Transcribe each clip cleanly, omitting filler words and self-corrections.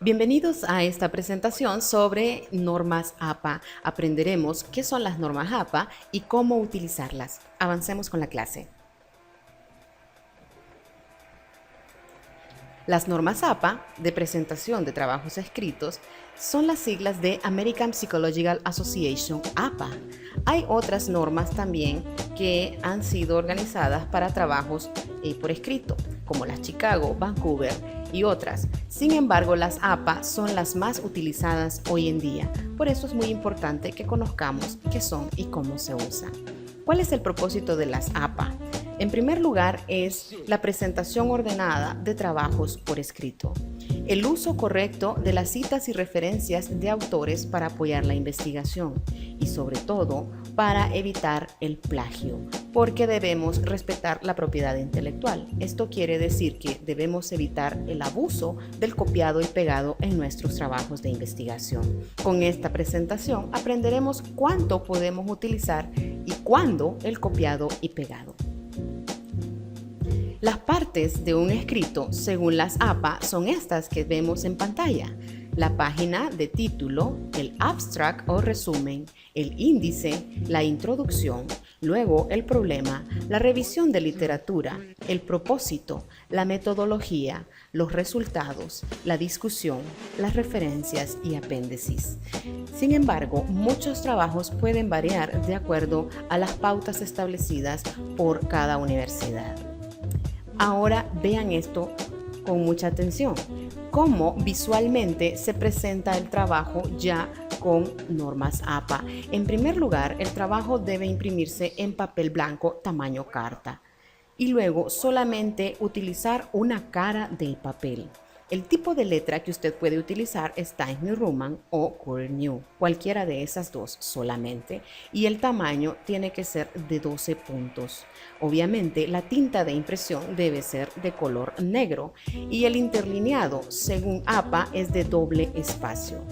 Bienvenidos a esta presentación sobre normas APA. Aprenderemos qué son las normas APA y cómo utilizarlas. Avancemos con la clase. Las normas APA, de presentación de trabajos escritos, son las siglas de American Psychological Association, APA. Hay otras normas también que han sido organizadas para trabajos por escrito, como las Chicago, Vancouver y otras. Sin embargo, las APA son las más utilizadas hoy en día. Por eso es muy importante que conozcamos qué son y cómo se usan. ¿Cuál es el propósito de las APA? En primer lugar, es la presentación ordenada de trabajos por escrito, el uso correcto de las citas y referencias de autores para apoyar la investigación y, sobre todo, para evitar el plagio, porque debemos respetar la propiedad intelectual. Esto quiere decir que debemos evitar el abuso del copiado y pegado en nuestros trabajos de investigación. Con esta presentación aprenderemos cuánto podemos utilizar y cuándo el copiado y pegado. Las partes de un escrito, según las APA, son estas que vemos en pantalla: la página de título, el abstract o resumen, el índice, la introducción, luego el problema, la revisión de literatura, el propósito, la metodología, los resultados, la discusión, las referencias y apéndices. Sin embargo, muchos trabajos pueden variar de acuerdo a las pautas establecidas por cada universidad. Ahora vean esto con mucha atención, cómo visualmente se presenta el trabajo ya con normas APA. En primer lugar, el trabajo debe imprimirse en papel blanco tamaño carta y luego solamente utilizar una cara del papel. El tipo de letra que usted puede utilizar es Times New Roman o Current New, cualquiera de esas dos solamente, y el tamaño tiene que ser de 12 puntos. Obviamente, la tinta de impresión debe ser de color negro y el interlineado, según APA, es de doble espacio.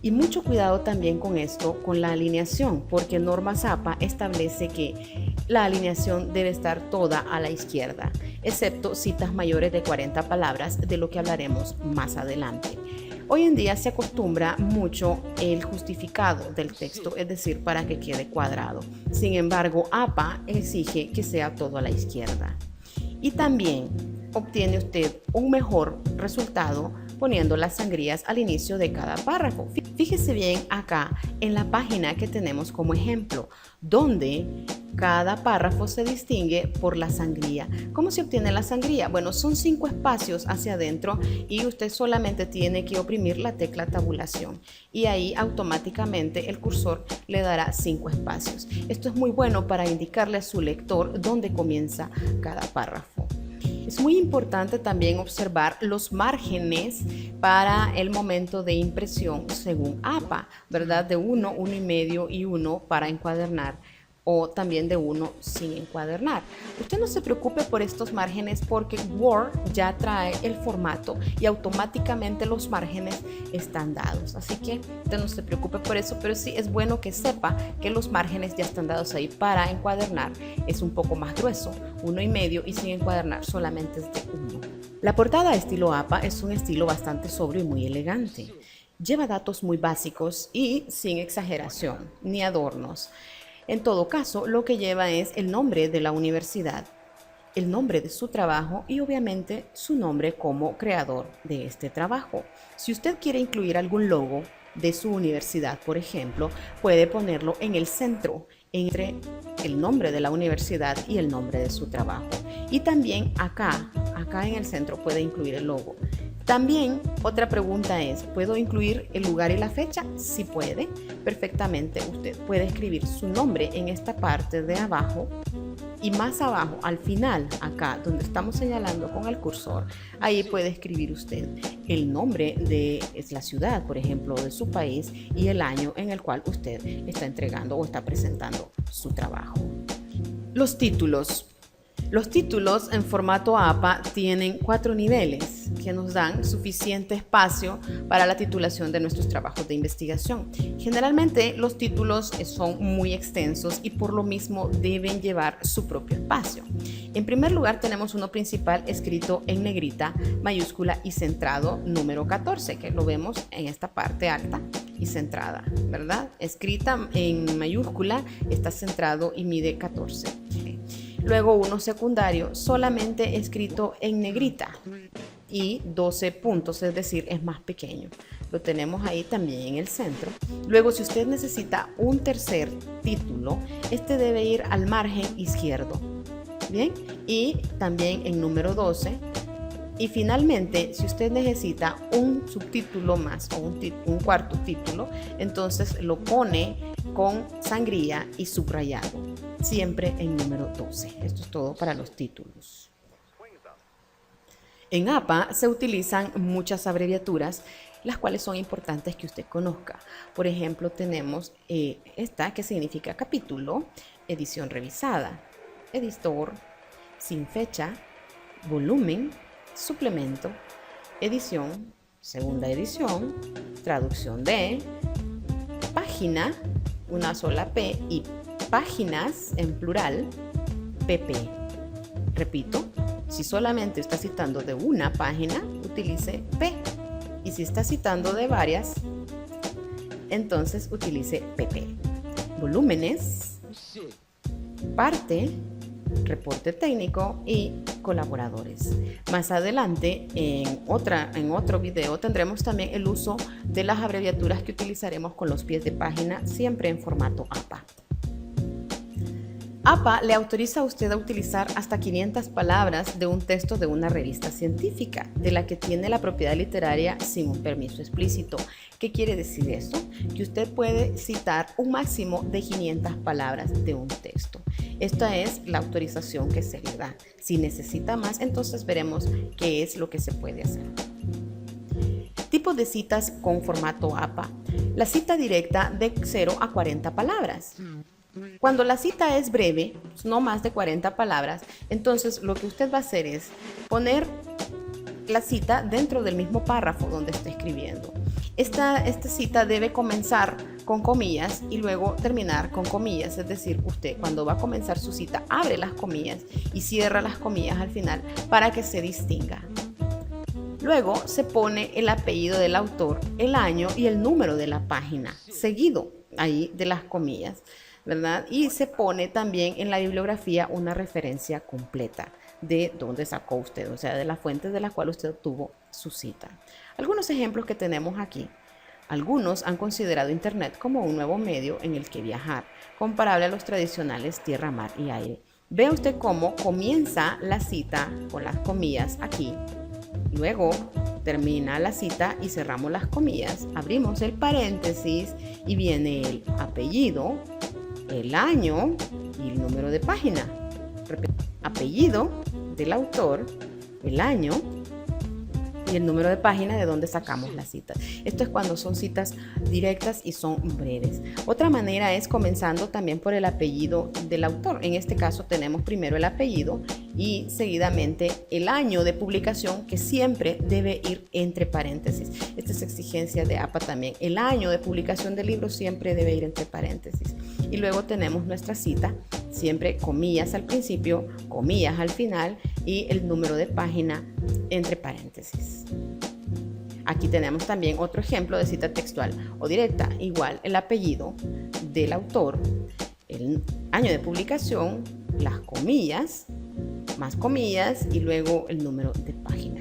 Y mucho cuidado también con esto, con la alineación, porque normas APA establece que la alineación debe estar toda a la izquierda, excepto citas mayores de 40 palabras, de lo que hablaremos más adelante. Hoy en día se acostumbra mucho el justificado del texto, es decir, para que quede cuadrado. Sin embargo, APA exige que sea todo a la izquierda. Y también obtiene usted un mejor resultado poniendo las sangrías al inicio de cada párrafo. Fíjese bien acá en la página que tenemos como ejemplo, donde cada párrafo se distingue por la sangría. ¿Cómo se obtiene la sangría? Bueno, son 5 espacios hacia adentro y usted solamente tiene que oprimir la tecla tabulación y ahí automáticamente el cursor le dará 5 espacios. Esto es muy bueno para indicarle a su lector dónde comienza cada párrafo. Es muy importante también observar los márgenes para el momento de impresión según APA, ¿verdad? De 1, 1,5 y 1 para encuadernar, o también de 1 sin encuadernar. Usted no se preocupe por estos márgenes porque Word ya trae el formato y automáticamente los márgenes están dados. Así que usted no se preocupe por eso, pero sí es bueno que sepa que los márgenes ya están dados ahí. Para encuadernar es un poco más grueso, 1,5, y sin encuadernar solamente es de 1. La portada estilo APA es un estilo bastante sobrio y muy elegante. Lleva datos muy básicos y sin exageración ni adornos. En todo caso, lo que lleva es el nombre de la universidad, el nombre de su trabajo y obviamente su nombre como creador de este trabajo. Si usted quiere incluir algún logo de su universidad, por ejemplo, puede ponerlo en el centro, entre el nombre de la universidad y el nombre de su trabajo. Y también acá en el centro puede incluir el logo. También otra pregunta es, ¿puedo incluir el lugar y la fecha? Sí puede, perfectamente. Usted puede escribir su nombre en esta parte de abajo y más abajo, al final, acá donde estamos señalando con el cursor, ahí puede escribir usted el nombre de la ciudad, por ejemplo, de su país y el año en el cual usted está entregando o está presentando su trabajo. Los títulos. Los títulos en formato APA tienen 4 niveles que nos dan suficiente espacio para la titulación de nuestros trabajos de investigación. Generalmente los títulos son muy extensos y por lo mismo deben llevar su propio espacio. En primer lugar tenemos uno principal escrito en negrita, mayúscula y centrado, número 14, que lo vemos en esta parte alta y centrada, ¿verdad? Escrita en mayúscula, está centrado y mide 14. Luego uno secundario solamente escrito en negrita y 12 puntos, es decir, es más pequeño. Lo tenemos ahí también en el centro. Luego, si usted necesita un tercer título, este debe ir al margen izquierdo. Bien, y también en número 12. Y finalmente, si usted necesita un subtítulo más o un cuarto título, entonces lo pone con sangría y subrayado, siempre en número 12. Esto es todo para los títulos. En APA se utilizan muchas abreviaturas, las cuales son importantes que usted conozca. Por ejemplo, tenemos esta que significa capítulo, edición revisada, editor, sin fecha, volumen, suplemento, edición, segunda edición, traducción de, página, una sola P, y páginas en plural, pp. Repito, si solamente está citando de una página, utilice P. Y si está citando de varias, entonces utilice pp. Volúmenes, parte, reporte técnico y colaboradores. Más adelante, en otro video, tendremos también el uso de las abreviaturas que utilizaremos con los pies de página, siempre en formato APA. APA le autoriza a usted a utilizar hasta 500 palabras de un texto de una revista científica, de la que tiene la propiedad literaria sin un permiso explícito. ¿Qué quiere decir esto? Que usted puede citar un máximo de 500 palabras de un texto. Esta es la autorización que se le da. Si necesita más, entonces veremos qué es lo que se puede hacer. Tipos de citas con formato APA. La cita directa de 0 a 40 palabras. Cuando la cita es breve, no más de 40 palabras, entonces lo que usted va a hacer es poner la cita dentro del mismo párrafo donde está escribiendo. Esta cita debe comenzar con comillas y luego terminar con comillas, es decir, usted cuando va a comenzar su cita abre las comillas y cierra las comillas al final para que se distinga. Luego se pone el apellido del autor, el año y el número de la página, seguido ahí de las comillas, ¿verdad? Y se pone también en la bibliografía una referencia completa de dónde sacó usted, o sea, de la fuente de la cual usted obtuvo su cita. Algunos ejemplos que tenemos aquí. Algunos han considerado Internet como un nuevo medio en el que viajar, comparable a los tradicionales tierra, mar y aire. Vea usted cómo comienza la cita con las comillas aquí. Luego termina la cita y cerramos las comillas, abrimos el paréntesis y viene el apellido, el año y el número de página. Apellido del autor, el año y el número de página de donde sacamos las citas. Esto es cuando son citas directas y son breves. Otra manera es comenzando también por el apellido del autor. En este caso tenemos primero el apellido y seguidamente el año de publicación, que siempre debe ir entre paréntesis. Esta es exigencia de APA también. El año de publicación del libro siempre debe ir entre paréntesis. Y luego tenemos nuestra cita, siempre comillas al principio, comillas al final y el número de página entre paréntesis. Aquí tenemos también otro ejemplo de cita textual o directa, igual el apellido del autor, el año de publicación, las comillas, más comillas y luego el número de página.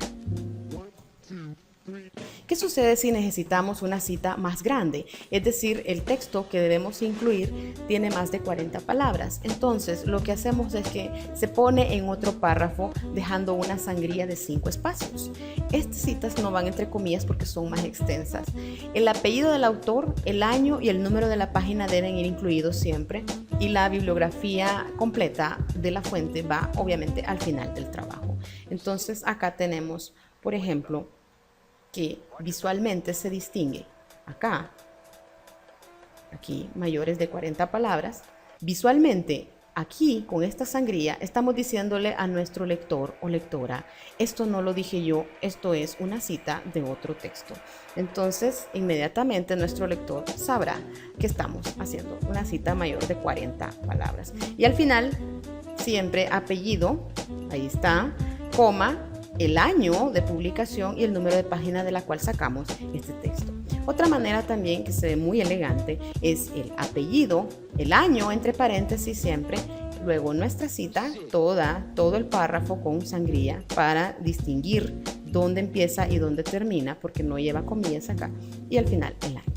¿Qué sucede si necesitamos una cita más grande? Es decir, el texto que debemos incluir tiene más de 40 palabras. Entonces, lo que hacemos es que se pone en otro párrafo dejando una sangría de 5 espacios. Estas citas no van entre comillas porque son más extensas. El apellido del autor, el año y el número de la página deben ir incluidos siempre. Y la bibliografía completa de la fuente va obviamente al final del trabajo. Entonces, acá tenemos, por ejemplo, que visualmente se distingue aquí mayores de 40 palabras, visualmente aquí, con esta sangría, estamos diciéndole a nuestro lector o lectora, esto no lo dije yo, esto es una cita de otro texto. Entonces, inmediatamente nuestro lector sabrá que estamos haciendo una cita mayor de 40 palabras. Y al final, siempre apellido, ahí está, coma, el año de publicación y el número de página de la cual sacamos este texto. Otra manera también que se ve muy elegante es el apellido, el año entre paréntesis siempre, luego nuestra cita, todo el párrafo con sangría para distinguir dónde empieza y dónde termina, porque no lleva comillas acá, y al final el año.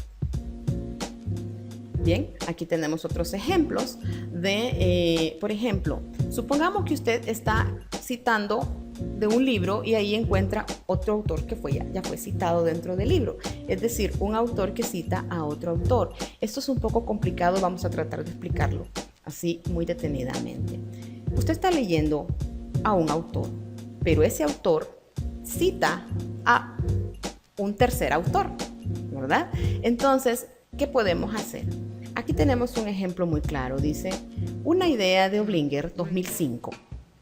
Bien, aquí tenemos otros ejemplos de, por ejemplo, supongamos que usted está citando de un libro y ahí encuentra otro autor que ya fue citado dentro del libro, es decir, un autor que cita a otro autor. Esto es un poco complicado, vamos a tratar de explicarlo así muy detenidamente. Usted está leyendo a un autor, pero ese autor cita a un tercer autor, ¿verdad? Entonces, ¿qué podemos hacer? Aquí tenemos un ejemplo muy claro, dice, una idea de Oblinger 2005.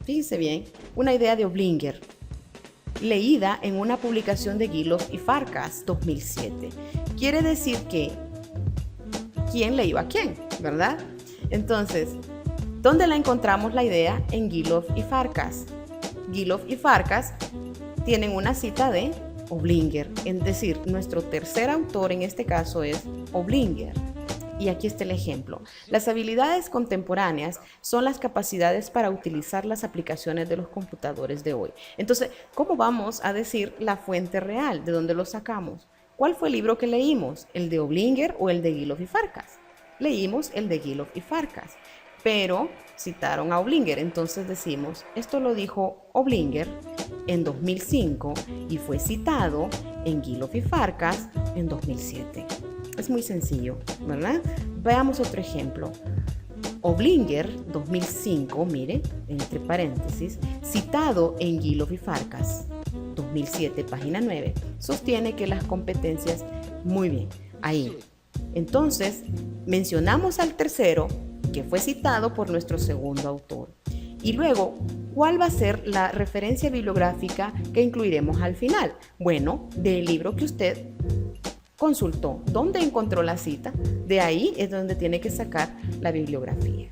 Fíjense bien, una idea de Oblinger, leída en una publicación de Giloff y Farkas 2007. Quiere decir que, ¿quién leyó a quién? ¿Verdad? Entonces, ¿dónde la encontramos la idea? En Giloff y Farkas. Giloff y Farkas tienen una cita de Oblinger, es decir, nuestro tercer autor en este caso es Oblinger. Y aquí está el ejemplo. Las habilidades contemporáneas son las capacidades para utilizar las aplicaciones de los computadores de hoy. Entonces, ¿cómo vamos a decir la fuente real? ¿De dónde lo sacamos? ¿Cuál fue el libro que leímos? ¿El de Oblinger o el de Giloff y Farkas? Leímos el de Giloff y Farkas, pero citaron a Oblinger. Entonces decimos, esto lo dijo Oblinger en 2005 y fue citado en Giloff y Farkas en 2007. Es muy sencillo, ¿verdad? Veamos otro ejemplo. Oblinger 2005, mire, entre paréntesis, citado en Giloff y Farkas 2007, página 9, sostiene que las competencias, muy bien, ahí. Entonces, mencionamos al tercero que fue citado por nuestro segundo autor. Y luego, ¿cuál va a ser la referencia bibliográfica que incluiremos al final? Bueno, del libro que usted consultó. ¿Dónde encontró la cita? De ahí es donde tiene que sacar la bibliografía.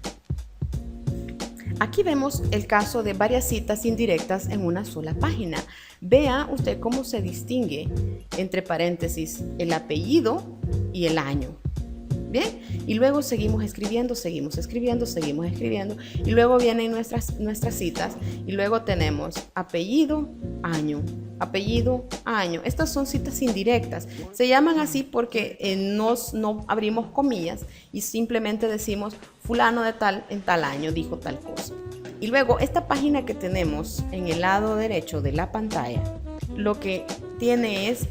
Aquí vemos el caso de varias citas indirectas en una sola página. Vea usted cómo se distingue entre paréntesis el apellido y el año. Bien, y luego seguimos escribiendo, y luego vienen nuestras citas, y luego tenemos apellido, año. Estas son citas indirectas. Se llaman así porque no abrimos comillas y simplemente decimos fulano de tal en tal año dijo tal cosa. Y luego esta página que tenemos en el lado derecho de la pantalla, lo que tiene es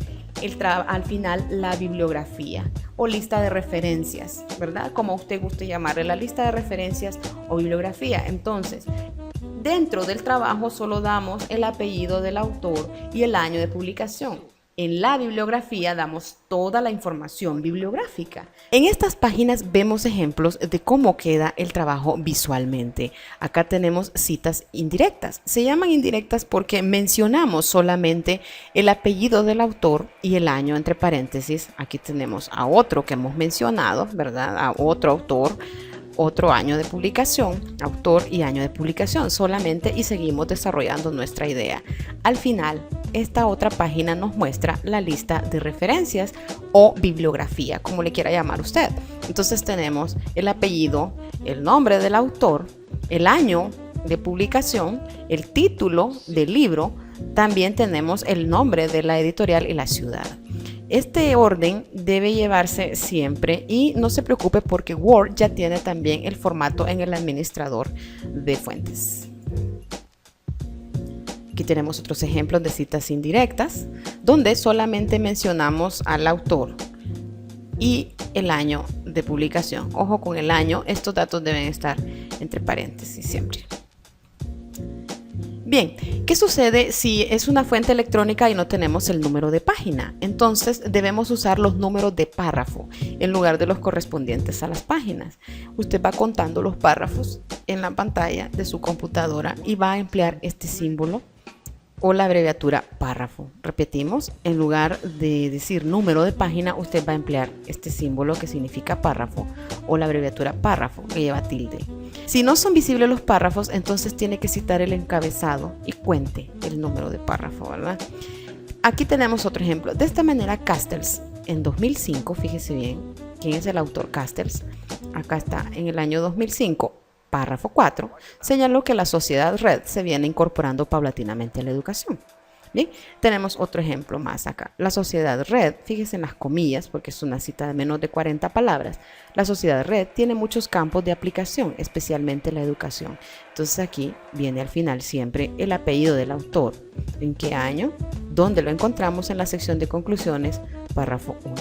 al final la bibliografía o lista de referencias, ¿verdad? Como usted guste llamarle, la lista de referencias o bibliografía. Entonces, dentro del trabajo solo damos el apellido del autor y el año de publicación. En la bibliografía damos toda la información bibliográfica. En estas páginas vemos ejemplos de cómo queda el trabajo visualmente. Acá tenemos citas indirectas. Se llaman indirectas porque mencionamos solamente el apellido del autor y el año entre paréntesis. Aquí tenemos a otro que hemos mencionado, ¿verdad? A otro autor, otro año de publicación, autor y año de publicación solamente, y seguimos desarrollando nuestra idea. Al final, esta otra página nos muestra la lista de referencias o bibliografía, como le quiera llamar usted. Entonces tenemos el apellido, el nombre del autor, el año de publicación, el título del libro, también tenemos el nombre de la editorial y la ciudad. Este orden debe llevarse siempre y no se preocupe porque Word ya tiene también el formato en el administrador de fuentes. Aquí tenemos otros ejemplos de citas indirectas donde solamente mencionamos al autor y el año de publicación. Ojo con el año, estos datos deben estar entre paréntesis siempre. Bien, ¿qué sucede si es una fuente electrónica y no tenemos el número de página? Entonces debemos usar los números de párrafo en lugar de los correspondientes a las páginas. Usted va contando los párrafos en la pantalla de su computadora y va a emplear este símbolo o la abreviatura párrafo. Repetimos, en lugar de decir número de página, usted va a emplear este símbolo que significa párrafo o la abreviatura párrafo que lleva tilde. Si no son visibles los párrafos, entonces tiene que citar el encabezado y cuente el número de párrafo, ¿verdad? Aquí tenemos otro ejemplo. De esta manera, Castells, en 2005, fíjese bien, ¿quién es el autor Castells? Acá está, en el año 2005, párrafo 4, señaló que la sociedad red se viene incorporando paulatinamente a la educación. Bien, tenemos otro ejemplo más acá. La sociedad red, fíjese en las comillas, porque es una cita de menos de 40 palabras. La sociedad red tiene muchos campos de aplicación, especialmente la educación. Entonces aquí viene al final siempre el apellido del autor. ¿En qué año? ¿Dónde lo encontramos? En la sección de conclusiones, párrafo 1.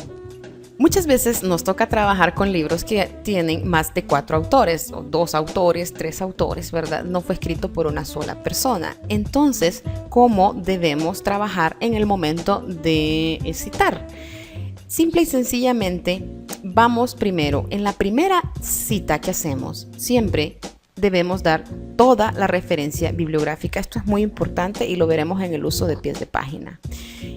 Muchas veces nos toca trabajar con libros que tienen más de 4 autores, o 2 autores, 3 autores, ¿verdad? No fue escrito por una sola persona. Entonces, ¿cómo debemos trabajar en el momento de citar? Simple y sencillamente, vamos primero, en la primera cita que hacemos, siempre debemos dar toda la referencia bibliográfica. Esto es muy importante y lo veremos en el uso de pies de página.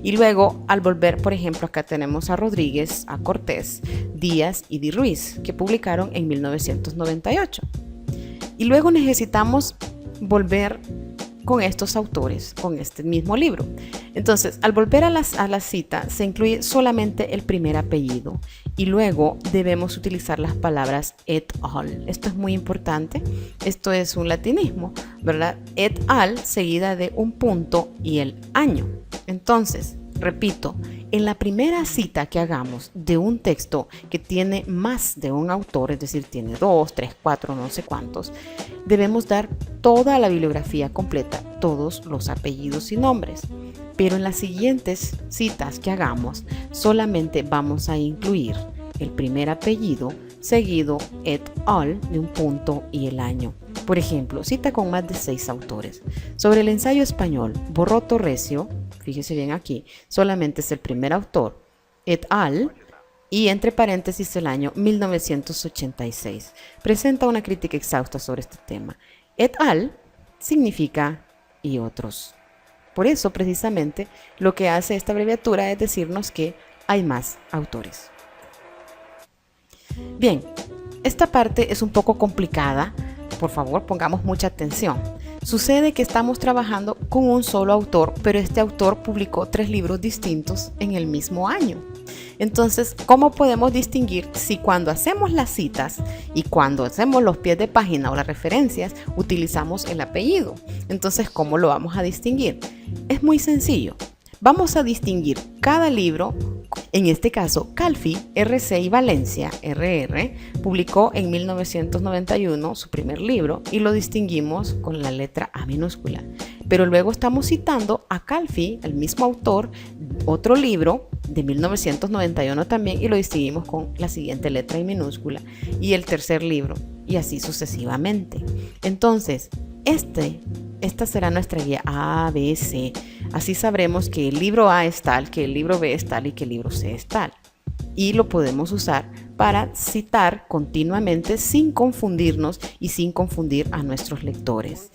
Y luego, al volver, por ejemplo, acá tenemos a Rodríguez, a Cortés, Díaz y Di Ruiz, que publicaron en 1998. Y luego necesitamos volver con estos autores, con este mismo libro. Entonces, al volver a la cita, se incluye solamente el primer apellido y luego debemos utilizar las palabras et al. Esto es muy importante. Esto es un latinismo, ¿verdad? Et al seguida de un punto y el año. Entonces, repito, en la primera cita que hagamos de un texto que tiene más de un autor, es decir, tiene 2, 3, 4, no sé cuántos, debemos dar toda la bibliografía completa, todos los apellidos y nombres. Pero en las siguientes citas que hagamos, solamente vamos a incluir el primer apellido seguido et al de un punto y el año. Por ejemplo, cita con más de 6 autores. Sobre el ensayo español, Borroto Recio, fíjese bien aquí, solamente es el primer autor, et al, y entre paréntesis el año 1986. Presenta una crítica exhausta sobre este tema. Et al significa y otros. Por eso, precisamente, lo que hace esta abreviatura es decirnos que hay más autores. Bien, esta parte es un poco complicada. Por favor, pongamos mucha atención. Sucede que estamos trabajando con un solo autor, pero este autor publicó 3 libros distintos en el mismo año. Entonces, ¿cómo podemos distinguir si cuando hacemos las citas y cuando hacemos los pies de página o las referencias utilizamos el apellido? Entonces, ¿cómo lo vamos a distinguir? Es muy sencillo. Vamos a distinguir cada libro. En este caso, Calfi, RC y Valencia, RR, publicó en 1991 su primer libro y lo distinguimos con la letra A minúscula. Pero luego estamos citando a Calfi, el mismo autor, otro libro de 1991 también, y lo distinguimos con la siguiente letra I minúscula, y el tercer libro, y así sucesivamente. Entonces, esta será nuestra guía A, B, C. Así sabremos que el libro A es tal, que el libro B es tal y que el libro C es tal. Y lo podemos usar para citar continuamente sin confundirnos y sin confundir a nuestros lectores.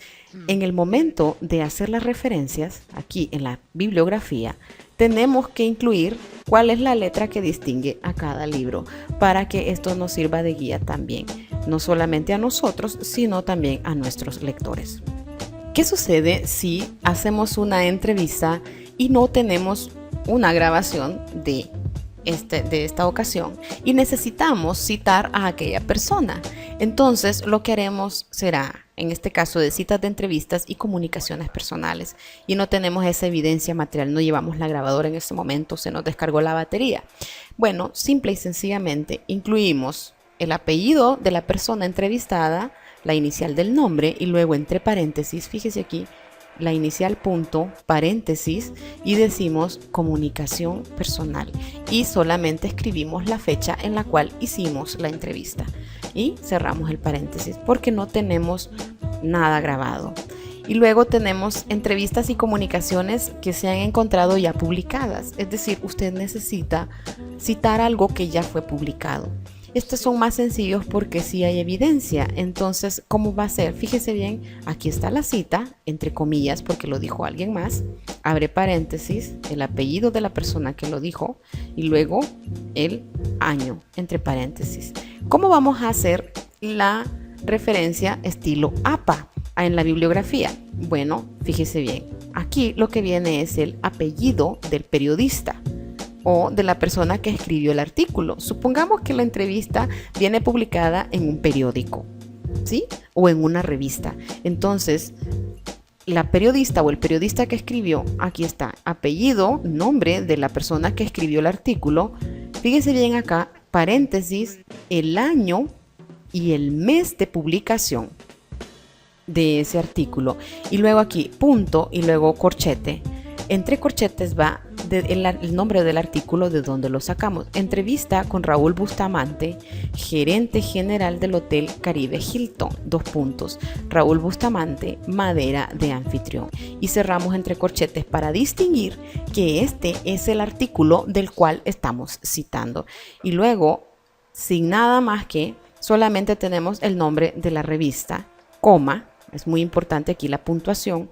En el momento de hacer las referencias, aquí en la bibliografía, tenemos que incluir cuál es la letra que distingue a cada libro para que esto nos sirva de guía también, no solamente a nosotros, sino también a nuestros lectores. ¿Qué sucede si hacemos una entrevista y no tenemos una grabación de esta ocasión y necesitamos citar a aquella persona? Entonces, lo que haremos será, en este caso, de citas de entrevistas y comunicaciones personales, y no tenemos esa evidencia material, no llevamos la grabadora en ese momento, se nos descargó la batería. Bueno, simple y sencillamente incluimos el apellido de la persona entrevistada, la inicial del nombre y luego entre paréntesis, fíjese aquí, la inicial punto, paréntesis, y decimos comunicación personal y solamente escribimos la fecha en la cual hicimos la entrevista y cerramos el paréntesis porque no tenemos nada grabado. Y luego tenemos entrevistas y comunicaciones que se han encontrado ya publicadas, es decir, usted necesita citar algo que ya fue publicado. Estos son más sencillos porque sí hay evidencia. Entonces, ¿cómo va a ser? Fíjese bien, aquí está la cita, entre comillas, porque lo dijo alguien más. Abre paréntesis, el apellido de la persona que lo dijo y luego el año, entre paréntesis. ¿Cómo vamos a hacer la referencia estilo APA en la bibliografía? Bueno, fíjese bien, aquí lo que viene es el apellido del periodista o de la persona que escribió el artículo. Supongamos que la entrevista viene publicada en un periódico, ¿sí? O en una revista. Entonces, la periodista o el periodista que escribió, aquí está, apellido, nombre de la persona que escribió el artículo. Fíjese bien acá, paréntesis, el año y el mes de publicación de ese artículo. Y luego aquí, punto y luego corchete. Entre corchetes va el nombre del artículo de donde lo sacamos. Entrevista con Raúl Bustamante, gerente general del Hotel Caribe Hilton. 2 puntos. Raúl Bustamante, madera de anfitrión. Y cerramos entre corchetes para distinguir que este es el artículo del cual estamos citando. Y luego, sin nada más que, solamente tenemos el nombre de la revista, coma, es muy importante aquí la puntuación,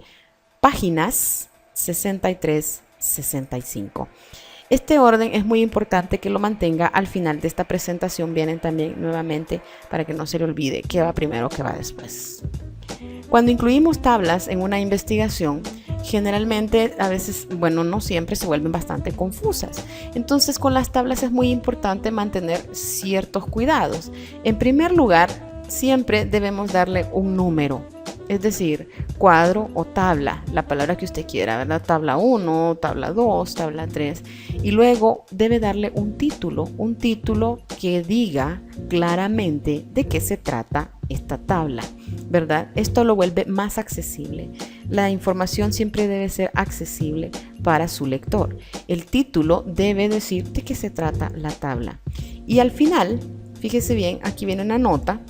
páginas 63-65. Este orden es muy importante que lo mantenga al final de esta presentación. Vienen también nuevamente para que no se le olvide qué va primero, qué va después. Cuando incluimos tablas en una investigación, generalmente, a veces, bueno, no siempre, se vuelven bastante confusas. Entonces, con las tablas es muy importante mantener ciertos cuidados. En primer lugar, siempre debemos darle un número. Es decir, cuadro o tabla, la palabra que usted quiera, ¿verdad? Tabla 1, tabla 2, tabla 3. Y luego debe darle un título que diga claramente de qué se trata esta tabla, ¿verdad? Esto lo vuelve más accesible. La información siempre debe ser accesible para su lector. El título debe decir de qué se trata la tabla. Y al final, fíjese bien, aquí viene una nota.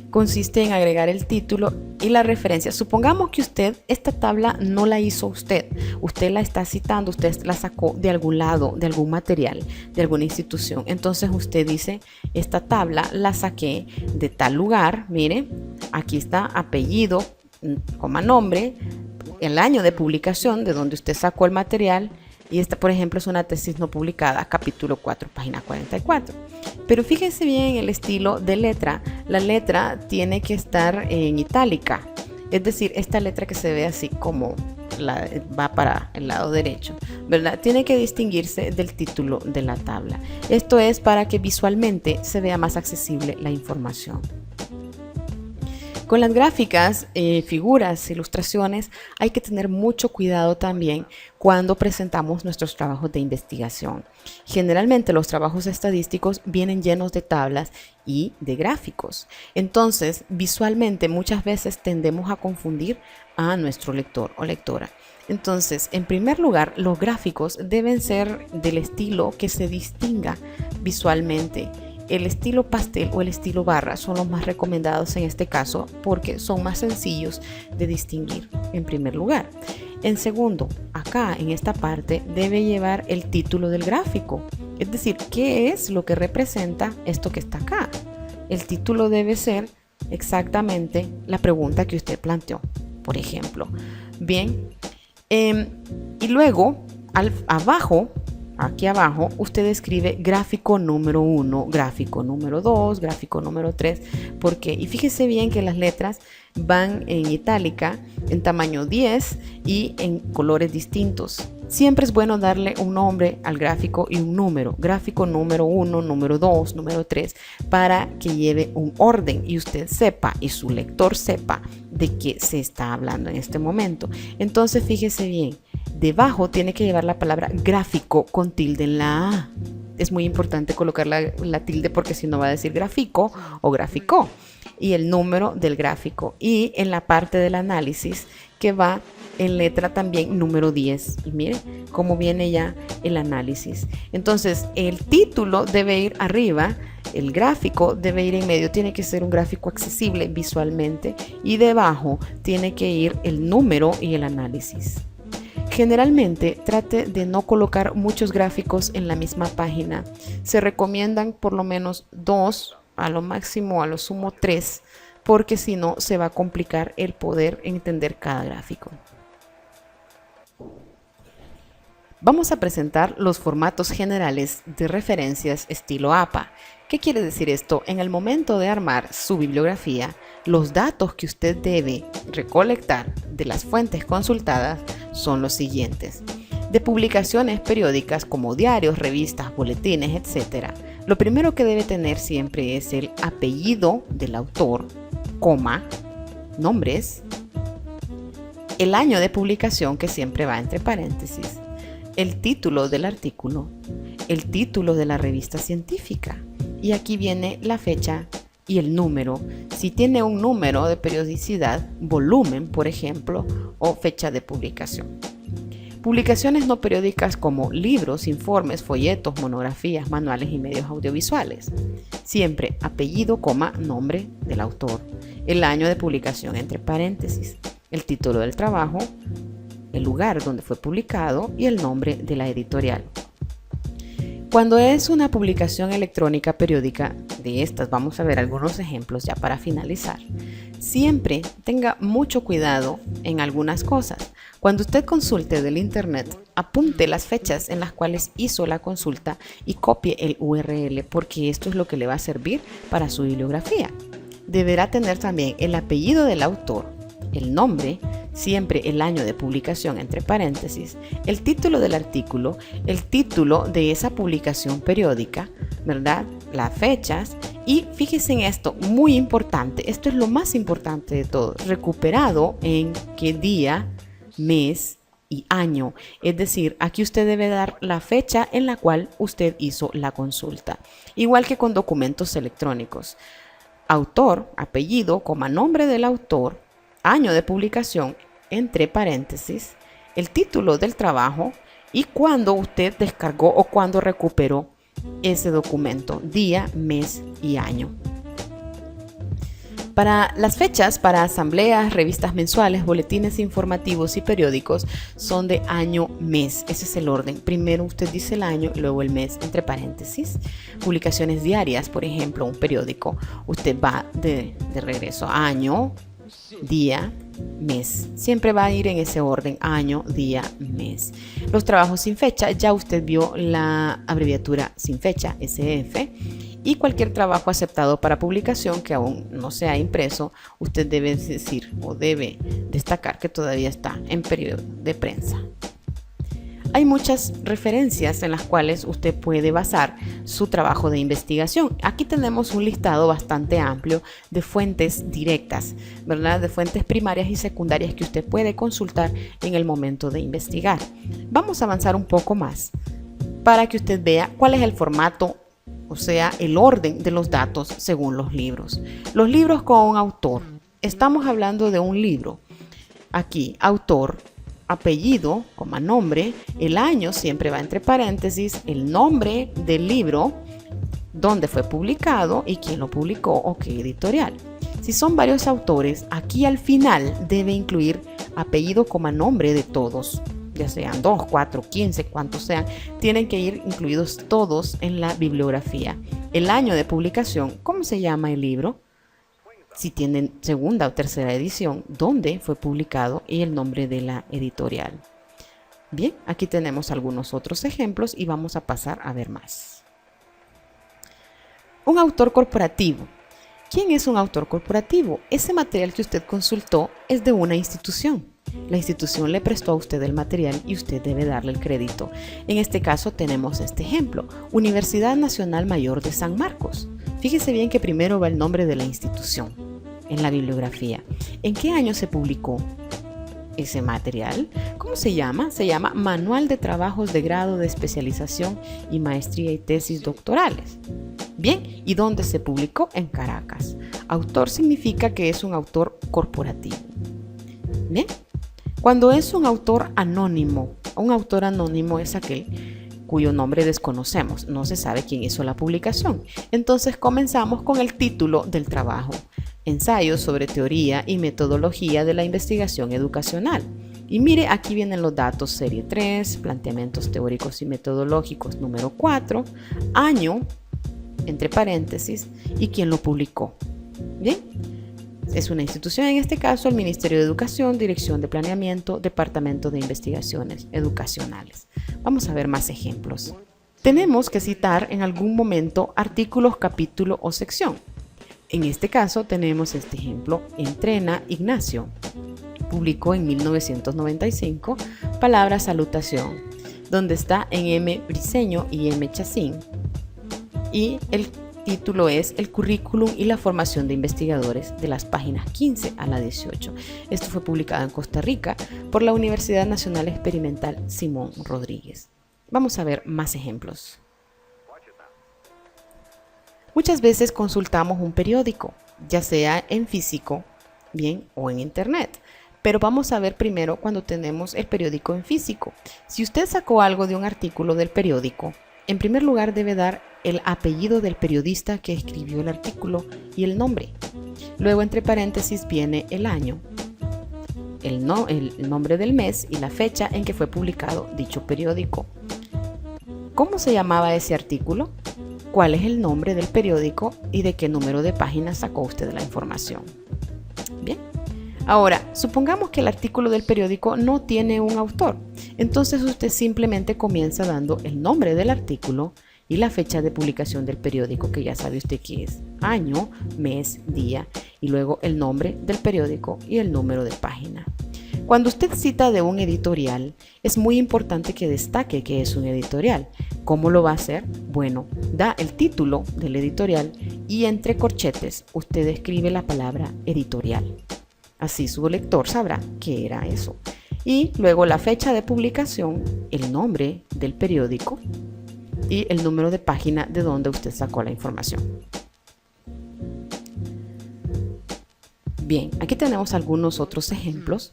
Consiste en agregar el título y la referencia. Supongamos que esta tabla no la hizo usted la está citando, usted la sacó de algún lado, de algún material, de alguna institución. Entonces usted dice, esta tabla la saqué de tal lugar, mire, aquí está apellido, coma nombre, el año de publicación de donde usted sacó el material. Y esta, por ejemplo, es una tesis no publicada, capítulo 4, página 44. Pero fíjense bien el estilo de letra. La letra tiene que estar en itálica. Es decir, esta letra que se ve así como va para el lado derecho, ¿verdad? Tiene que distinguirse del título de la tabla. Esto es para que visualmente se vea más accesible la información. Con las gráficas, figuras, ilustraciones, hay que tener mucho cuidado también cuando presentamos nuestros trabajos de investigación. Generalmente los trabajos estadísticos vienen llenos de tablas y de gráficos. Entonces, visualmente muchas veces tendemos a confundir a nuestro lector o lectora. Entonces, en primer lugar, los gráficos deben ser del estilo que se distinga visualmente. El estilo pastel o el estilo barra son los más recomendados en este caso porque son más sencillos de distinguir en primer lugar. En segundo, acá en esta parte debe llevar el título del gráfico, es decir, ¿qué es lo que representa esto que está acá? El título debe ser exactamente la pregunta que usted planteó, por ejemplo. Bien, y luego abajo, aquí abajo, usted escribe gráfico número 1, gráfico número 2, gráfico número 3. ¿Por qué? Y fíjese bien que las letras van en itálica, en tamaño 10 y en colores distintos. Siempre es bueno darle un nombre al gráfico y un número. Gráfico número 1, número 2, número 3, para que lleve un orden y usted sepa y su lector sepa de qué se está hablando en este momento. Entonces, fíjese bien. Debajo tiene que llevar la palabra gráfico con tilde en la A. Es muy importante colocar la tilde porque si no va a decir gráfico o gráfico. Y el número del gráfico. Y en la parte del análisis que va en letra también número 10. Y mire cómo viene ya el análisis. Entonces el título debe ir arriba. El gráfico debe ir en medio, tiene que ser un gráfico accesible visualmente. Y debajo tiene que ir el número y el análisis. Generalmente trate de no colocar muchos gráficos en la misma página. Se recomiendan por lo menos 2, a lo máximo, a lo sumo 3, porque si no se va a complicar el poder entender cada gráfico. Vamos a presentar los formatos generales de referencias estilo APA. ¿Qué quiere decir esto? En el momento de armar su bibliografía, los datos que usted debe recolectar de las fuentes consultadas son los siguientes. De publicaciones periódicas como diarios, revistas, boletines, etc. Lo primero que debe tener siempre es el apellido del autor, coma, nombres, el año de publicación, que siempre va entre paréntesis, el título del artículo, el título de la revista científica, y aquí viene la fecha y el número, si tiene un número de periodicidad, volumen, por ejemplo, o fecha de publicación. Publicaciones no periódicas como libros, informes, folletos, monografías, manuales y medios audiovisuales. Siempre apellido, coma, nombre del autor, el año de publicación entre paréntesis, el título del trabajo, el lugar donde fue publicado y el nombre de la editorial. Cuando es una publicación electrónica periódica, de estas vamos a ver algunos ejemplos ya para finalizar. Siempre tenga mucho cuidado en algunas cosas. Cuando usted consulte del internet, apunte las fechas en las cuales hizo la consulta y copie el URL, porque esto es lo que le va a servir para su bibliografía. Deberá tener también el apellido del autor, el nombre, siempre el año de publicación entre paréntesis, el título del artículo, el título de esa publicación periódica, ¿verdad? Las fechas, y fíjense en esto, muy importante, esto es lo más importante de todo, recuperado en qué día, mes y año. Es decir, aquí usted debe dar la fecha en la cual usted hizo la consulta, igual que con documentos electrónicos. Autor, apellido, coma, nombre del autor, año de publicación, entre paréntesis, el título del trabajo y cuándo usted descargó o cuándo recuperó ese documento, día, mes y año. Para las fechas, para asambleas, revistas mensuales, boletines informativos y periódicos son de año, mes. Ese es el orden. Primero usted dice el año, luego el mes, entre paréntesis. Publicaciones diarias, por ejemplo, un periódico. Usted va de regreso a año, día, mes. Siempre va a ir en ese orden, año, día, mes. Los trabajos sin fecha, ya usted vio la abreviatura sin fecha, SF, y cualquier trabajo aceptado para publicación que aún no sea impreso, usted debe decir o debe destacar que todavía está en periodo de prensa. Hay muchas referencias en las cuales usted puede basar su trabajo de investigación. Aquí tenemos un listado bastante amplio de fuentes directas, ¿verdad? De fuentes primarias y secundarias que usted puede consultar en el momento de investigar. Vamos a avanzar un poco más para que usted vea cuál es el formato, o sea, el orden de los datos según los libros. Los libros con un autor. Estamos hablando de un libro. Aquí, autor, apellido, coma, nombre, el año siempre va entre paréntesis, el nombre del libro, dónde fue publicado y quién lo publicó o qué editorial. Si son varios autores, aquí al final debe incluir apellido, coma, nombre de todos, ya sean 2, 4, 15, cuantos sean, tienen que ir incluidos todos en la bibliografía. El año de publicación, ¿cómo se llama el libro? Si tienen segunda o tercera edición, dónde fue publicado y el nombre de la editorial. Bien, aquí tenemos algunos otros ejemplos y vamos a pasar a ver más. Un autor corporativo. ¿Quién es un autor corporativo? Ese material que usted consultó es de una institución. La institución le prestó a usted el material y usted debe darle el crédito. En este caso tenemos este ejemplo, Universidad Nacional Mayor de San Marcos. Fíjese bien que primero va el nombre de la institución en la bibliografía. ¿En qué año se publicó ese material? ¿Cómo se llama? Se llama Manual de Trabajos de Grado de Especialización y Maestría y Tesis Doctorales. Bien, ¿y dónde se publicó? En Caracas. Autor significa que es un autor corporativo. Bien, cuando es un autor anónimo es aquel cuyo nombre desconocemos, no se sabe quién hizo la publicación. Entonces comenzamos con el título del trabajo. Ensayos sobre teoría y metodología de la investigación educacional. Y mire, aquí vienen los datos: serie 3, planteamientos teóricos y metodológicos número 4, año, entre paréntesis, y quién lo publicó. Bien, es una institución, en este caso el Ministerio de Educación, Dirección de Planeamiento, Departamento de Investigaciones Educacionales. Vamos a ver más ejemplos. Tenemos que citar en algún momento artículos, capítulo o sección. En este caso tenemos este ejemplo: Entrena Ignacio. Publicó en 1995 Palabra Salutación, donde está en M. Briceño y M. Chacín. Y el título es El currículum y la formación de investigadores, de las páginas 15 a la 18. Esto fue publicado en Costa Rica por la Universidad Nacional Experimental Simón Rodríguez. Vamos a ver más ejemplos. Muchas veces consultamos un periódico, ya sea en físico, bien, o en internet. Pero vamos a ver primero cuando tenemos el periódico en físico. Si usted sacó algo de un artículo del periódico, en primer lugar debe dar el apellido del periodista que escribió el artículo y el nombre. Luego, entre paréntesis, viene el año, el nombre del mes y la fecha en que fue publicado dicho periódico. ¿Cómo se llamaba ese artículo? ¿Cuál es el nombre del periódico y de qué número de página sacó usted la información? Bien. Ahora, supongamos que el artículo del periódico no tiene un autor. Entonces usted simplemente comienza dando el nombre del artículo y la fecha de publicación del periódico, que ya sabe usted qué es: año, mes, día, y luego el nombre del periódico y el número de página. Cuando usted cita de un editorial, es muy importante que destaque que es un editorial. ¿Cómo lo va a hacer? Bueno, da el título del editorial y entre corchetes usted escribe la palabra editorial. Así su lector sabrá qué era eso. Y luego la fecha de publicación, el nombre del periódico y el número de página de donde usted sacó la información. Bien, aquí tenemos algunos otros ejemplos.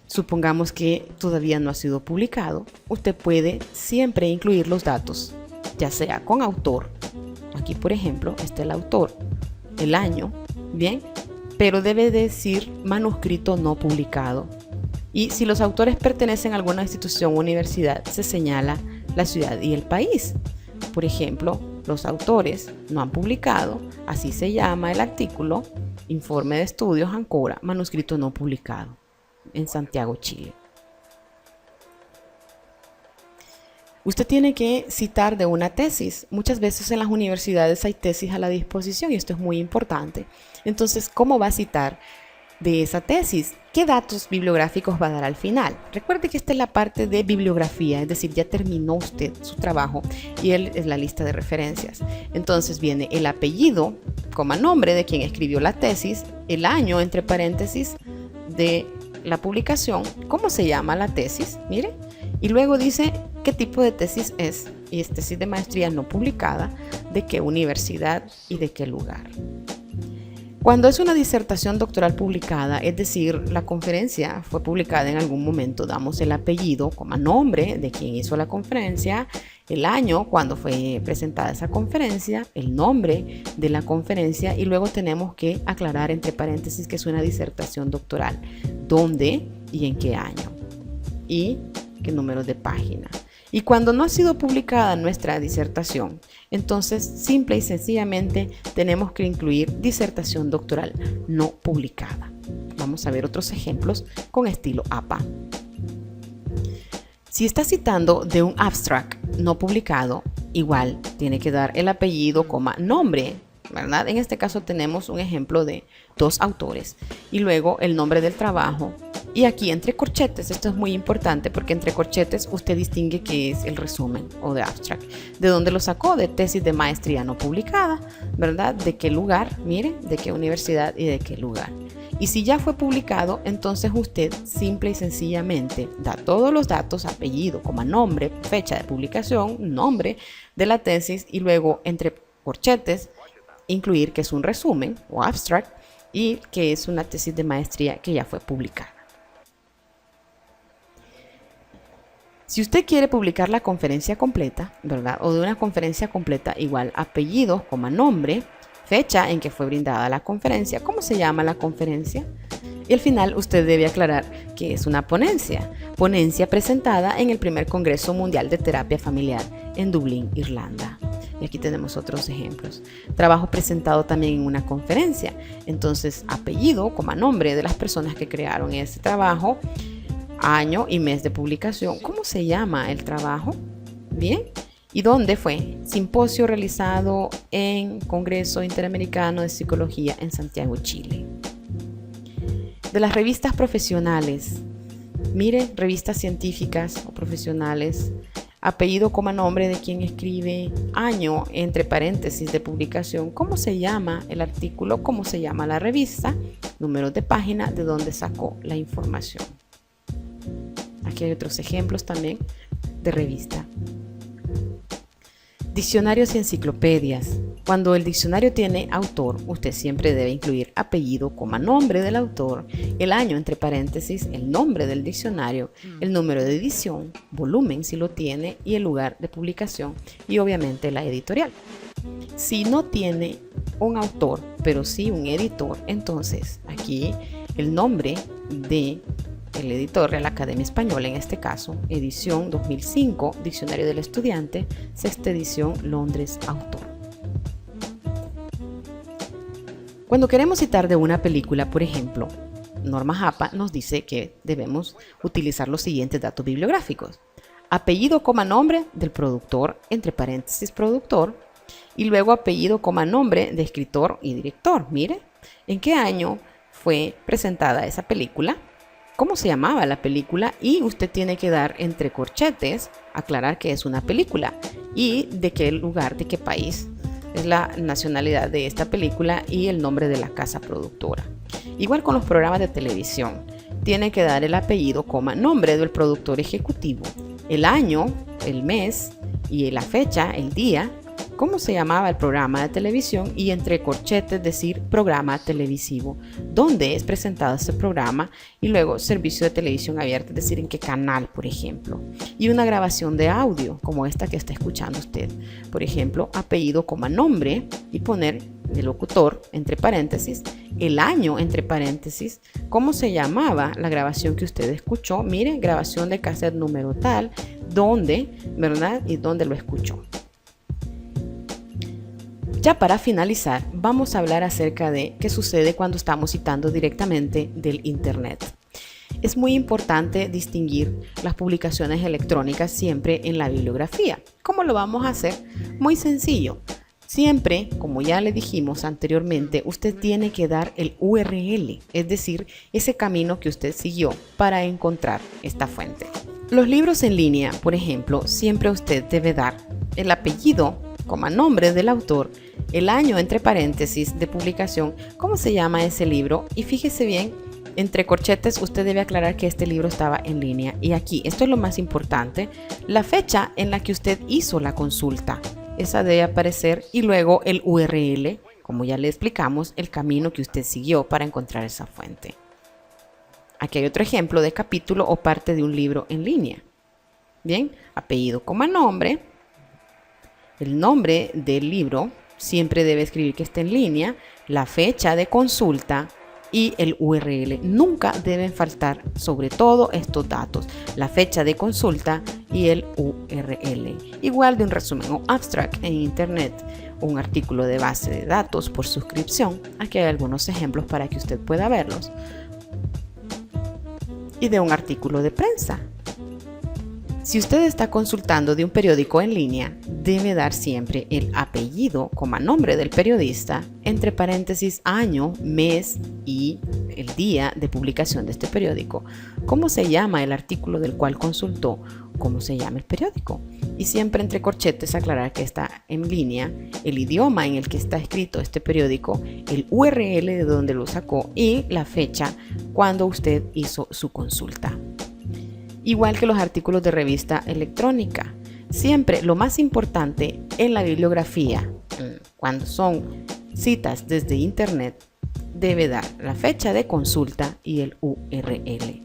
Supongamos que todavía no ha sido publicado. Usted puede siempre incluir los datos, ya sea con autor. Aquí, por ejemplo, está el autor, el año, bien, pero debe decir manuscrito no publicado. Y si los autores pertenecen a alguna institución o universidad, se señala la ciudad y el país. Por ejemplo, los autores no han publicado, así se llama el artículo: Informe de Estudios Ancora, manuscrito no publicado, en Santiago, Chile. Usted tiene que citar de una tesis. Muchas veces en las universidades hay tesis a la disposición y esto es muy importante. Entonces, ¿cómo va a citar de esa tesis? ¿Qué datos bibliográficos va a dar al final? Recuerde que esta es la parte de bibliografía, es decir, ya terminó usted su trabajo y él es la lista de referencias. Entonces viene el apellido, nombre de quien escribió la tesis, el año, entre paréntesis, de la publicación, cómo se llama la tesis, mire, y luego dice qué tipo de tesis es, y es tesis de maestría no publicada, de qué universidad y de qué lugar. Cuando es una disertación doctoral publicada, es decir, la conferencia fue publicada en algún momento, damos el apellido como nombre de quien hizo la conferencia, el año cuando fue presentada esa conferencia, el nombre de la conferencia y luego tenemos que aclarar entre paréntesis que es una disertación doctoral, dónde y en qué año y qué número de página. Y cuando no ha sido publicada nuestra disertación, entonces simple y sencillamente tenemos que incluir disertación doctoral no publicada. Vamos a ver otros ejemplos con estilo APA. Si está citando de un abstract no publicado, igual tiene que dar el apellido, nombre, ¿verdad? En este caso tenemos un ejemplo de 2 autores y luego el nombre del trabajo. Y aquí entre corchetes, esto es muy importante porque entre corchetes usted distingue qué es el resumen o de abstract. ¿De dónde lo sacó? De tesis de maestría no publicada, ¿verdad? ¿De qué lugar? Mire, ¿de qué universidad y de qué lugar? Y si ya fue publicado, entonces usted simple y sencillamente da todos los datos, apellido, nombre, fecha de publicación, nombre de la tesis y luego entre corchetes incluir que es un resumen o abstract y que es una tesis de maestría que ya fue publicada. Si usted quiere publicar la conferencia completa, ¿verdad? O de una conferencia completa, igual apellido, nombre, fecha en que fue brindada la conferencia. ¿Cómo se llama la conferencia? Y al final usted debe aclarar que es una ponencia. Ponencia presentada en el primer Congreso Mundial de Terapia Familiar en Dublín, Irlanda. Y aquí tenemos otros ejemplos. Trabajo presentado también en una conferencia. Entonces, apellido, nombre de las personas que crearon ese trabajo, año y mes de publicación. ¿Cómo se llama el trabajo? Bien. ¿Y dónde fue? Simposio realizado en Congreso Interamericano de Psicología en Santiago, Chile. De las revistas profesionales, mire, revistas científicas o profesionales, apellido, nombre de quien escribe, año, entre paréntesis de publicación, cómo se llama el artículo, cómo se llama la revista, números de página, de dónde sacó la información. Aquí hay otros ejemplos también de revista. Diccionarios y enciclopedias. Cuando el diccionario tiene autor, usted siempre debe incluir apellido, nombre del autor, el año entre paréntesis, el nombre del diccionario, el número de edición, volumen si lo tiene y el lugar de publicación y obviamente la editorial. Si no tiene un autor, pero sí un editor, entonces aquí el nombre de el editor, Real Academia Española en este caso, edición 2005, Diccionario del Estudiante, sexta edición, Londres, autor. Cuando queremos citar de una película, por ejemplo, Norma APA nos dice que debemos utilizar los siguientes datos bibliográficos. Apellido, nombre del productor, entre paréntesis productor, y luego apellido, nombre de escritor y director. Mire, ¿en qué año fue presentada esa película? ¿Cómo se llamaba la película? Y usted tiene que dar entre corchetes, aclarar que es una película y de qué lugar, de qué país es la nacionalidad de esta película y el nombre de la casa productora. Igual con los programas de televisión, tiene que dar el apellido, nombre del productor ejecutivo, el año, el mes y la fecha, el día, cómo se llamaba el programa de televisión y entre corchetes decir programa televisivo, dónde es presentado este programa y luego servicio de televisión abierta, es decir, en qué canal, por ejemplo. Y una grabación de audio como esta que está escuchando usted. Por ejemplo, apellido, nombre y poner el locutor, entre paréntesis, el año, entre paréntesis, cómo se llamaba la grabación que usted escuchó. Mire, grabación de cassette número tal, dónde, ¿verdad? Y dónde lo escuchó. Ya para finalizar, vamos a hablar acerca de qué sucede cuando estamos citando directamente del Internet. Es muy importante distinguir las publicaciones electrónicas siempre en la bibliografía. ¿Cómo lo vamos a hacer? Muy sencillo. Siempre, como ya le dijimos anteriormente, usted tiene que dar el URL, es decir, ese camino que usted siguió para encontrar esta fuente. Los libros en línea, por ejemplo, siempre usted debe dar el apellido, nombre del autor, el año entre paréntesis de publicación, cómo se llama ese libro y fíjese bien, entre corchetes usted debe aclarar que este libro estaba en línea y aquí, esto es lo más importante, la fecha en la que usted hizo la consulta, esa debe aparecer y luego el URL, como ya le explicamos, el camino que usted siguió para encontrar esa fuente. Aquí hay otro ejemplo de capítulo o parte de un libro en línea. Bien, apellido, nombre, el nombre del libro, siempre debe escribir que esté en línea, la fecha de consulta y el URL. Nunca deben faltar sobre todo estos datos, la fecha de consulta y el URL. Igual de un resumen o abstract en internet, un artículo de base de datos por suscripción. Aquí hay algunos ejemplos para que usted pueda verlos. Y de un artículo de prensa. Si usted está consultando de un periódico en línea, debe dar siempre el apellido, nombre del periodista, entre paréntesis, año, mes y el día de publicación de este periódico. ¿Cómo se llama el artículo del cual consultó? ¿Cómo se llama el periódico? Y siempre entre corchetes aclarar que está en línea, el idioma en el que está escrito este periódico, el URL de donde lo sacó y la fecha cuando usted hizo su consulta. Igual que los artículos de revista electrónica. Siempre lo más importante en la bibliografía, cuando son citas desde internet, debe dar la fecha de consulta y el URL.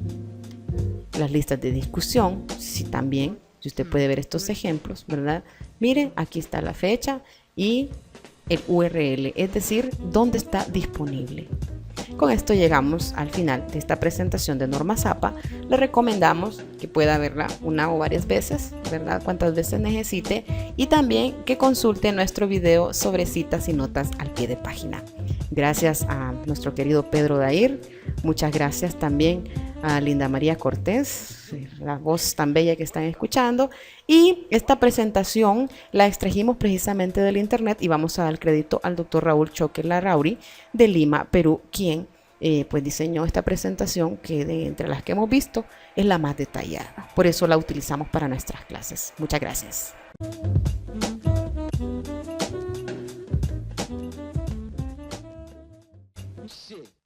Las listas de discusión, sí, también, si usted puede ver estos ejemplos, ¿verdad? Miren, aquí está la fecha y el URL, es decir, dónde está disponible. Con esto llegamos al final de esta presentación de normas APA. Le recomendamos que pueda verla una o varias veces, ¿verdad? Cuantas veces necesite, y también que consulte nuestro video sobre citas y notas al pie de página. Gracias a nuestro querido Pedro Dair. Muchas gracias también a Linda María Cortés, la voz tan bella que están escuchando. Y esta presentación la extrajimos precisamente del internet y vamos a dar crédito al doctor Raúl Choque Larrauri de Lima, Perú, quien pues diseñó esta presentación que entre las que hemos visto es la más detallada. Por eso la utilizamos para nuestras clases. Muchas gracias. Shit.